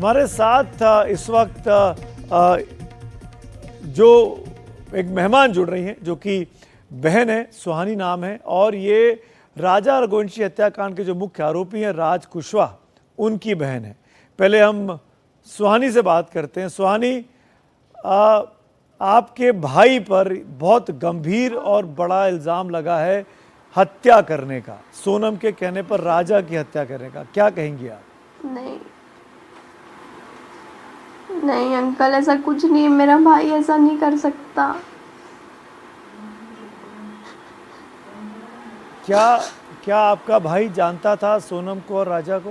हमारे साथ इस वक्त जो एक मेहमान जुड़ रही हैं, जो कि बहन है, सुहानी नाम है, और ये राजा रघुवंशी हत्याकांड के जो मुख्य आरोपी हैं राज कुशवाहा, उनकी बहन है। पहले हम सुहानी से बात करते हैं। सुहानी, आपके भाई पर बहुत गंभीर और बड़ा इल्ज़ाम लगा है हत्या करने का, सोनम के कहने पर राजा की हत्या करने का, क्या कहेंगी आप? नहीं नहीं अंकल, ऐसा कुछ नहीं है। मेरा भाई ऐसा नहीं कर सकता। क्या आपका भाई जानता था सोनम को और राजा को?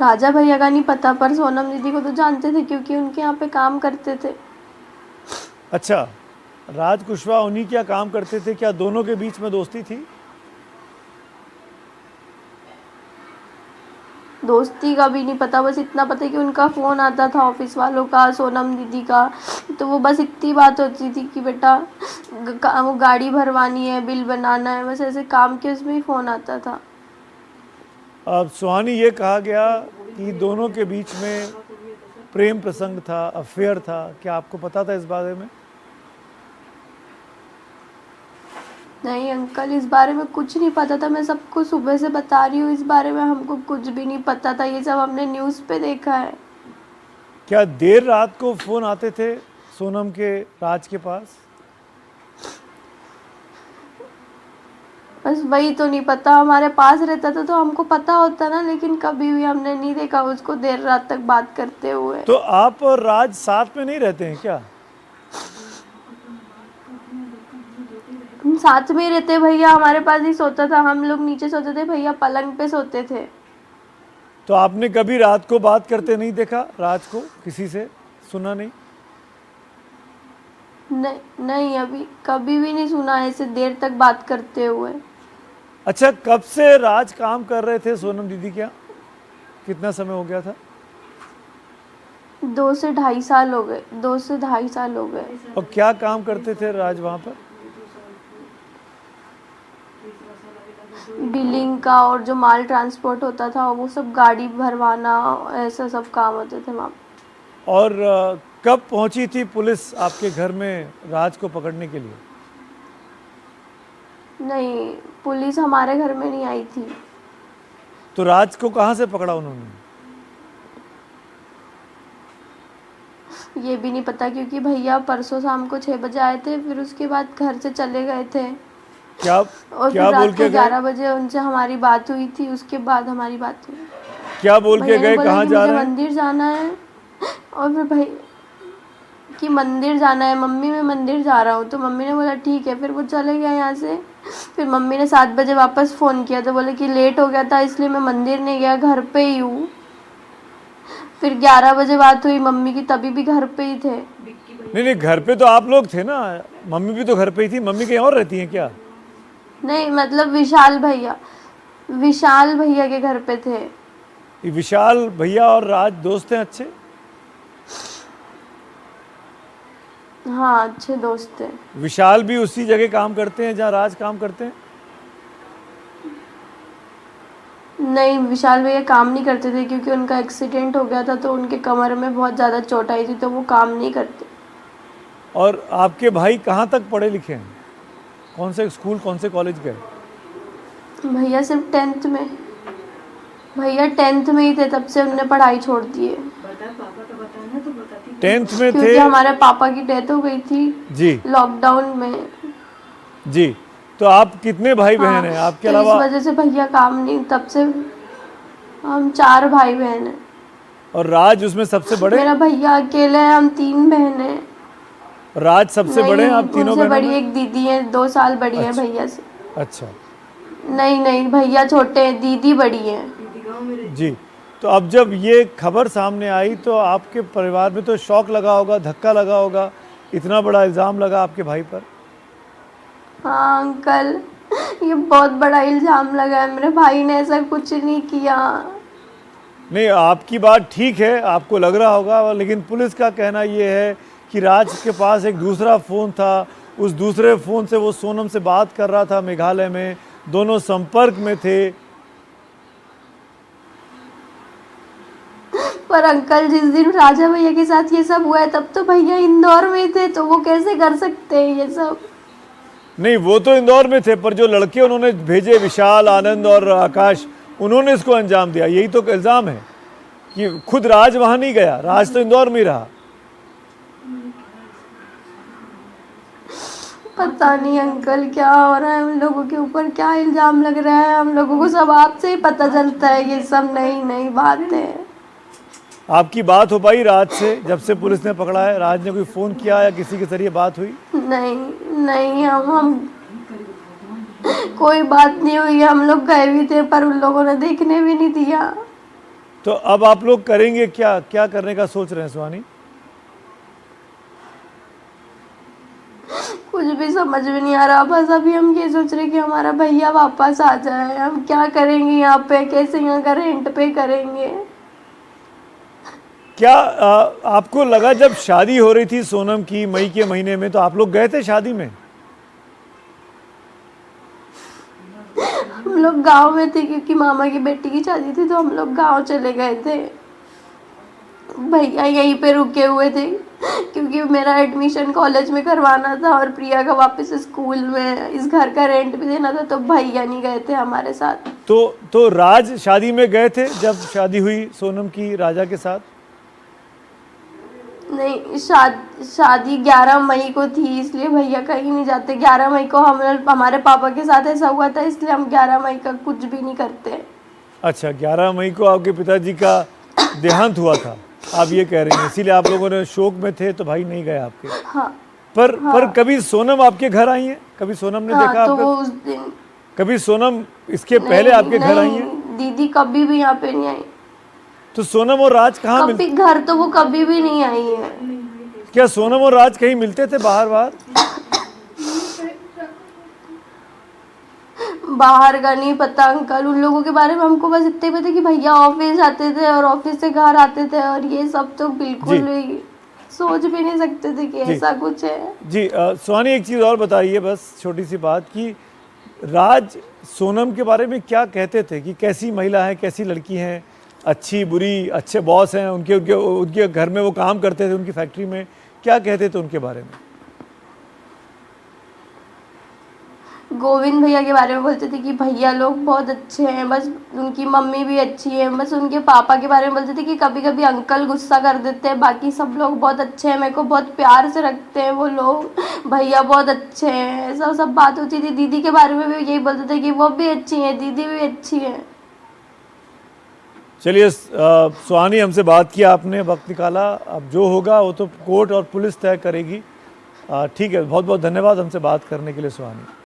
राजा भैया का नहीं पता, पर सोनम दीदी को तो जानते थे क्योंकि उनके यहाँ पे काम करते थे। अच्छा, राज कुशवाहा उन्हीं क्या काम करते थे? क्या दोनों के बीच में दोस्ती थी? दोस्ती का भी नहीं पता, बस इतना पता है कि उनका फ़ोन आता था ऑफिस वालों का, सोनम दीदी का। तो वो बस इतनी बात होती थी कि बेटा वो गाड़ी भरवानी है, बिल बनाना है, बस ऐसे काम के उसमें ही फ़ोन आता था। अब सुहानी, ये कहा गया कि दोनों के बीच में प्रेम प्रसंग था, अफेयर था, क्या आपको पता था इस बारे में? नहीं अंकल, इस बारे में कुछ नहीं पता था। मैं सबको सुबह से बता रही हूँ, इस बारे में हमको कुछ भी नहीं पता था। ये सब हमने न्यूज़ पे देखा है। क्या देर रात को फोन आते थे सोनम के राज के पास? बस वही तो नहीं पता। हमारे पास रहता था तो हमको पता होता ना, लेकिन कभी भी हमने नहीं देखा उसको देर रात तक बात करते हुए। तो आप और राज साथ में नहीं रहते हैं क्या? हम साथ में ही रहते, भैया हमारे पास ही सोता था। हम लोग नीचे सोते थे, भैया पलंग पे सोते थे। तो आपने कभी रात को बात करते नहीं देखा राज को किसी से? सुना नहीं? नहीं, अभी कभी भी नहीं सुना ऐसे देर तक बात करते हुए। अच्छा, कब से राज काम कर रहे थे सोनम दीदी के यहाँ? कितना समय हो गया था? 2 से ढाई साल हो गए, 2 से ढाई साल हो गए। और क्या काम करते थे राज वहाँ पर? बिलिंग का, और जो माल ट्रांसपोर्ट होता था वो सब, गाड़ी भरवाना, ऐसा सब काम होते थे वहाँ। और कब पहुंची थी पुलिस आपके घर में राज को पकड़ने के लिए? नहीं, पुलिस हमारे घर में नहीं आई थी। तो राज को कहाँ से पकड़ा उन्होंने? ये भी नहीं पता, क्योंकि भैया परसों शाम को 6 बजे आए थे, फिर उसके बाद घर से चले गए थे। क्या और क्या फिर बोल रात के को गए? 11 बजे उनसे हमारी बात हुई थी, उसके बाद हमारी बात हुई। क्या बोल के भैया ने गए? बोला कहाँ कि जा मुझे रहे हैं? मंदिर जाना है, और फिर भाई कि मंदिर जाना है मम्मी, मैं मंदिर जा रहा हूँ। तो मम्मी ने बोला ठीक है, फिर वो चले गए यहाँ से। फिर मम्मी ने 7 बजे वापस फ़ोन किया तो बोले कि लेट हो गया था इसलिए मैं मंदिर नहीं गया, घर पे ही हूँ। फिर 11 बजे बात हुई मम्मी की, तभी भी घर पे ही थे। नहीं, घर पे तो आप लोग थे ना, मम्मी भी तो घर पे ही थी। मम्मी कहीं और रहती हैं क्या? नहीं मतलब विशाल भैया के घर पे थे। ये विशाल भैया और राज दोस्त हैं अच्छे? हाँ, अच्छे दोस्त थे। विशाल भी उसी जगह काम करते हैं जहाँ राज काम करते हैं? नहीं, विशाल भैया काम नहीं करते थे क्योंकि उनका एक्सीडेंट हो गया था, तो उनके कमर में बहुत ज़्यादा चोट आई थी, तो वो काम नहीं करते। और आपके भाई कहाँ तक पढ़े लिखे हैं? कौन से स्कूल, कौन से कॉलेज गए? भैया सिर्फ 10th में। भैया 10th में ही थे, तब से उन्होंने पढ़ाई छोड़ दी है। 10th में थे? क्योंकि हमारे पापा की डेथ हो गई थी जी लॉकडाउन में। जी। तो आप कितने भाई हाँ, बहन हैं आपके तो अलावा? इस वजह से भैया काम नहीं, तब से हम 4 भाई बहन हैं। और राज उसमें सबसे बड़े? मेरा भैया अकेले हैं, हम 3 बहन हैं। राज सबसे बड़े हैं आप तीनों उनसे बहनों बड़ी में? एक दीदी है, 2 साल बड़ी है अच्छा भैया से। अच्छा। नहीं, भैया छोटे हैं, दीदी बड़ी है। जी। तो अब जब ये खबर सामने आई तो आपके परिवार में तो शॉक लगा होगा, धक्का लगा होगा, इतना बड़ा इल्ज़ाम लगा आपके भाई पर। हाँ अंकल, ये बहुत बड़ा इल्ज़ाम लगा है। मेरे भाई ने ऐसा कुछ नहीं किया। नहीं, आपकी बात ठीक है, आपको लग रहा होगा, लेकिन पुलिस का कहना ये है कि राज के पास एक दूसरा फ़ोन था, उस दूसरे फ़ोन से वो सोनम से बात कर रहा था मेघालय में, दोनों संपर्क में थे। पर अंकल जिस दिन राजा भैया के साथ ये सब हुआ है तब तो भैया इंदौर में थे, तो वो कैसे कर सकते हैं ये सब। नहीं, वो तो इंदौर में थे, पर जो लड़के उन्होंने भेजे, विशाल, आनंद और आकाश, उन्होंने इसको अंजाम दिया, यही तो इल्ज़ाम है कि खुद राज वहाँ नहीं गया, राज तो इंदौर में ही रहा। पता नहीं अंकल क्या हो रहा है, हम लोगों के ऊपर क्या इल्जाम लग रहा है, हम लोगों को सब आपसे ही पता चलता है, ये सब नई नई बात है। आपकी बात हो पाई राज से जब से पुलिस ने पकड़ा है? राज ने कोई फ़ोन किया या किसी के जरिए बात हुई? नहीं नहीं, हम कोई बात नहीं हुई, हम लोग गए भी थे पर उन लोगों ने देखने भी नहीं दिया। तो अब आप लोग करेंगे क्या, क्या करने का सोच रहे हैं सुहानी? कुछ भी समझ में नहीं आ रहा, बस अभी हम ये सोच रहे कि हमारा भैया वापस आ जाए। हम क्या करेंगे यहाँ पे, कैसे यहाँ का रेंट पे करेंगे। क्या आपको लगा जब शादी हो रही थी सोनम की मई के महीने में, तो आप लोग गए थे शादी में? हम लोग गांव में थे क्योंकि मामा की बेटी की शादी थी, तो हम लोग गांव चले गए थे। भैया यहीं पे रुके हुए थे क्योंकि मेरा एडमिशन कॉलेज में करवाना था और प्रिया का वापस स्कूल में इस घर का रेंट भी देना था, तो भैया नहीं गए थे हमारे साथ। तो राज शादी में गए थे जब शादी हुई सोनम की राजा के साथ? नहीं, शादी 11 मई को थी, इसलिए भैया कहीं नहीं जाते। 11 मई को हमारे पापा के साथ ऐसा हुआ था, इसलिए हम 11 मई का कुछ भी नहीं करते। अच्छा, 11 मई को आपके पिताजी का देहांत हुआ था, आप ये कह रही हैं, इसीलिए आप लोगों ने शोक में थे, तो भाई नहीं गए आपके। हाँ। पर कभी सोनम आपके घर आई है? कभी सोनम ने देखा तो आपको? वो उस दिन कभी सोनम इसके पहले आपके घर आई है? दीदी कभी भी यहाँ पे नहीं आई। तो सोनम और राज कहाँ कभी घर तो वो कभी भी नहीं आई है। क्या सोनम और राज कहीं मिलते थे बाहर बाहर? बाहर का नहीं पता अंकल, उन लोगों के बारे में हमको बस इतने पता कि भैया ऑफिस जाते थे और ऑफिस से घर आते थे, और ये सब तो बिल्कुल भी सोच भी नहीं सकते थे कि ऐसा कुछ है। जी सुहानी, एक चीज़ और बताइए, बस छोटी सी बात, कि राज सोनम के बारे में क्या कहते थे कि कैसी महिला है, कैसी लड़की है, अच्छी बुरी, अच्छे बॉस हैं उनके उनके उनके घर में वो काम करते थे, उनकी फैक्ट्री में, क्या कहते थे उनके बारे में? गोविंद भैया के बारे में बोलते थे कि भैया लोग बहुत अच्छे हैं, बस उनकी मम्मी भी अच्छी है। बस उनके पापा के बारे में बोलते थे कि कभी कभी अंकल गुस्सा कर देते हैं, बाकी सब लोग बहुत अच्छे हैं, मेरे को बहुत प्यार से रखते हैं वो लोग, भैया बहुत अच्छे हैं, ऐसा सब बात होती थी। दीदी के बारे में भी यही बोलते थे कि वो भी अच्छी है, दीदी भी अच्छी है। चलिए सुहानी, हमसे बात किया आपने, वक्त निकाला, अब जो होगा वो तो कोर्ट और पुलिस तय करेगी। ठीक है, बहुत बहुत धन्यवाद हमसे बात करने के लिए सुहानी।